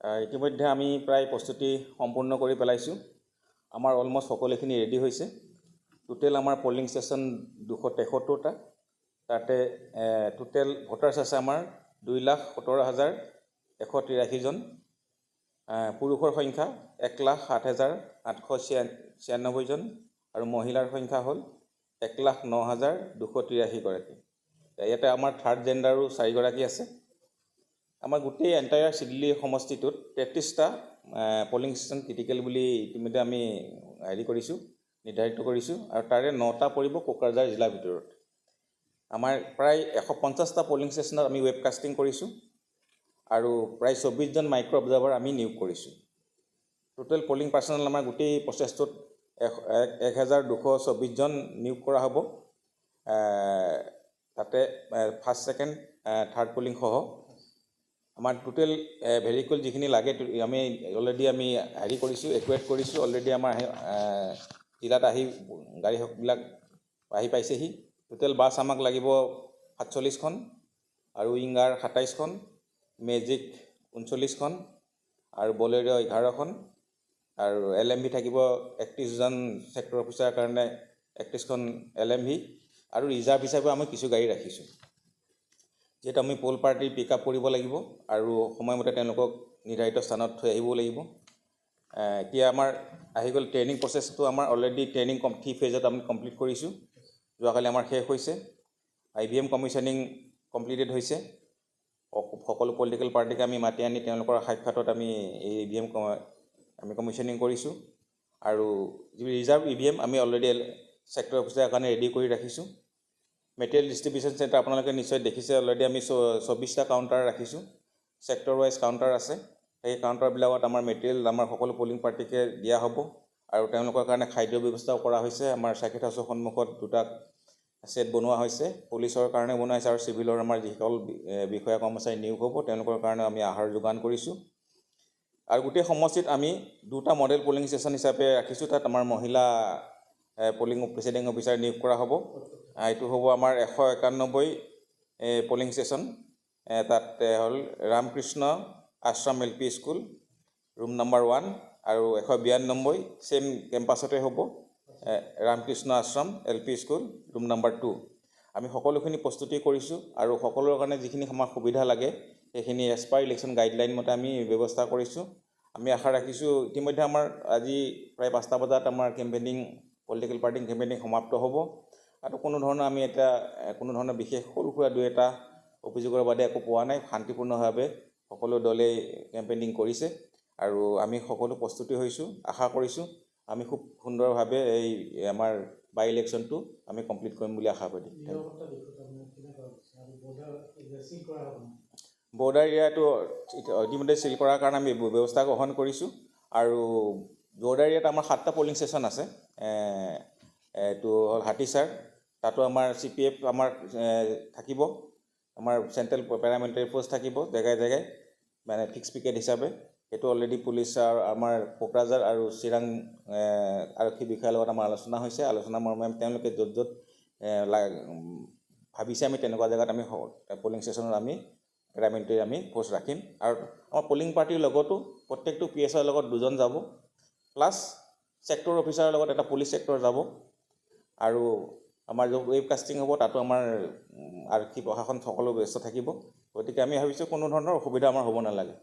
ইতিমধ্যে আমি প্ৰায় প্ৰস্তুতি সম্পূৰ্ণ কৰি পেলাইছোঁ। আমাৰ অলমষ্ট সকলোখিনি ৰেডি হৈছে। টোটেল আমাৰ পলিং ষ্টেচন 273টা। তাতে টোটেল ভোটাৰ্ছ আছে আমাৰ 2,17,183 জন। পুৰুষৰ সংখ্যা 1,07,896 জন আৰু মহিলাৰ সংখ্যা হ'ল 1,09,283 গৰাকী। ইয়াতে আমাৰ থাৰ্ড জেণ্ডাৰো 4 গৰাকী আছে। আমাৰ গোটেই এণ্টায়াৰ চিডলি সমষ্টিটোত 33টা পলিং ষ্টেচন ক্ৰিটিকেল বুলি ইতিমধ্যে আমি নিৰ্ধাৰিত কৰিছোঁ আৰু তাৰে 9টা পৰিব কোকৰাঝাৰ জিলাৰ ভিতৰত। আমাৰ প্ৰায় 150টা পলিং ষ্টেচনত আমি ৱেবকাষ্টিং কৰিছোঁ আৰু প্ৰায় 24 জন মাইক্ৰ' অবজাৰ্ভাৰ আমি নিয়োগ কৰিছোঁ। টোটেল পলিং পাৰ্চনেল আমাৰ গোটেই প্ৰচেছটোত 1,224 জন নিয়োগ কৰা হ'ব। তাতে ফাৰ্ষ্ট ছেকেণ্ড থাৰ্ড পলিং সহ আমাৰ টোটেল ভেহিকল যিখিনি লাগে আমি অলৰেডি কৰিছোঁ, একুৱেট কৰিছোঁ। অলৰেডি আমাৰ জিলাত গাড়ীবিলাক আহি পাইছেহি। টোটেল বাছ আমাক লাগিব 47খন আৰু উইংগাৰ 27খন, মেজিক 39খন আৰু বলেৰো 11খন আৰু LMV থাকিব 31জন ছেক্টৰ অফিচাৰৰ কাৰণে 31খন LMV আৰু ৰিজাৰ্ভ হিচাপে আমি কিছু গাড়ী ৰাখিছোঁ। যিহেতু আমি পোল পাৰ্টি পিক আপ কৰিব লাগিব আৰু সময়মতে তেওঁলোকক নিৰ্ধাৰিত স্থানত থৈ আহিব লাগিব। এতিয়া আমাৰ আহি গ'ল ট্ৰেইনিং প্ৰচেছটো। আমাৰ অলৰেডি ট্ৰেইনিং 3 ফেজত আমি কমপ্লিট কৰিছোঁ। যোৱাকালি আমাৰ শেষ হৈছে। IVM কমিশ্যনিং কমপ্লিটেড হৈছে। সকলো পলিটিকেল পাৰ্টিকে আমি মাতি আনি তেওঁলোকৰ সাক্ষাতত আমি এই EVM আমি কমিশ্যনিং কৰিছোঁ আৰু যি ৰিজাৰ্ভ EVM আমি অলৰেডি ছেক্টৰ অফিচাৰৰ কাৰণে ৰেডি কৰি ৰাখিছোঁ। মেটেৰিয়েল ডিষ্ট্ৰিবিউশ্যন চেণ্টাৰ আপোনালোকে নিশ্চয় দেখিছে। অলৰেডি আমি 24টা কাউণ্টাৰ ৰাখিছোঁ। ছেক্টৰ ৱাইজ কাউণ্টাৰ আছে। সেই কাউণ্টাৰবিলাকত আমাৰ মেটেৰিয়েল আমাৰ সকলো পলিং পাৰ্টিকে দিয়া হ'ব আৰু তেওঁলোকৰ কাৰণে খাদ্যৰ ব্যৱস্থাও কৰা হৈছে। আমাৰ চাৰ্কিট হাউচৰ সন্মুখত 2টা ছেট বনোৱা হৈছে। পুলিচৰ কাৰণে বনোৱা হৈছে আৰু চিভিলৰ আমাৰ যিসকল বিষয়া কৰ্মচাৰী নিয়োগ হ'ব তেওঁলোকৰ কাৰণে আমি আহাৰ যোগান কৰিছোঁ। আৰু গোটেই সমষ্টিত আমি 2টা মডেল পলিং ষ্টেচন হিচাপে ৰাখিছোঁ। তাত আমাৰ মহিলা প্ৰিচাইডিং অফিচাৰ নিয়োগ কৰা হ'ব। এইটো হ'ব আমাৰ 191 পলিং ষ্টেচন। তাত হ'ল Ramakrishna Ashram LP school room number 1 আৰু 192 ছেইম কেম্পাছতে হ'ব Ramakrishna Ashram LP school room number 2। আমি সকলোখিনি প্ৰস্তুতি কৰিছোঁ আৰু সকলোৰে কাৰণে যিখিনি আমাৰ সুবিধা লাগে সেইখিনি এজ পাৰ ইলেকশ্যন গাইডলাইন মতে আমি ব্যৱস্থা কৰিছোঁ। আমি আশা ৰাখিছোঁ ইতিমধ্যে আমাৰ আজি প্ৰায় 5টা বজাত আমাৰ পলিটিকেল পাৰ্টি কেম্পেইনিং সমাপ্ত হ'ব আৰু কোনো ধৰণৰ বিশেষ সৰু সুৰা 2-এটা অভিযোগৰ বাদে একো পোৱা নাই। শান্তিপূৰ্ণভাৱে সকলো দলেই কেম্পেইনিং কৰিছে আৰু আমি সকলো প্ৰস্তুতি হৈছোঁ। আশা কৰিছোঁ আমি খুব সুন্দৰভাৱে এই আমাৰ বাই ইলেকশ্যনটো আমি কমপ্লিট কৰিম বুলি আশা কৰিম। বৰ্ডাৰ এৰিয়াটো ইতিমধ্যে চিল কৰাৰ কাৰণে আমি ব্যৱস্থা গ্ৰহণ কৰিছোঁ আৰু বৰ্ডাৰ এৰিয়াত আমাৰ 7টা পলিং ষ্টেচন আছে। এইটো হ'ল হাতীচাৰ, তাতো আমাৰ CPF আমাৰ থাকিব। আমাৰ চেণ্ট্ৰেল পেৰামিলিটাৰী ফ'ৰ্চ থাকিব জেগাই জেগাই মানে ফিক্স পিকেট হিচাপে। সেইটো অলৰেডি পুলিচ আৰু আমাৰ কোকৰাঝাৰ আৰু চিৰাং আৰক্ষী বিষয়াৰ লগত আমাৰ আলোচনা হৈছে। আলোচনা মৰ্মে তেওঁলোকে য'ত য'ত ভাবিছে আমি তেনেকুৱা জেগাত আমি পলিং ষ্টেচনত আমি পেৰামিলিটাৰী আমি ফ'ৰ্চ ৰাখিম আৰু আমাৰ পলিং পাৰ্টিৰ লগতো প্ৰত্যেকটো PSৰ লগত 2জন যাব প্লাছ ছেক্টৰ অফিচাৰৰ লগত এটা পুলিচ ছেক্টৰ যাব আৰু আমাৰ য'ত ৱেবকাষ্টিং হ'ব তাতো আমাৰ আৰক্ষী প্ৰশাসন সকলো ব্যস্ত থাকিব। গতিকে আমি ভাবিছোঁ কোনো ধৰণৰ অসুবিধা আমাৰ হ'ব নালাগে।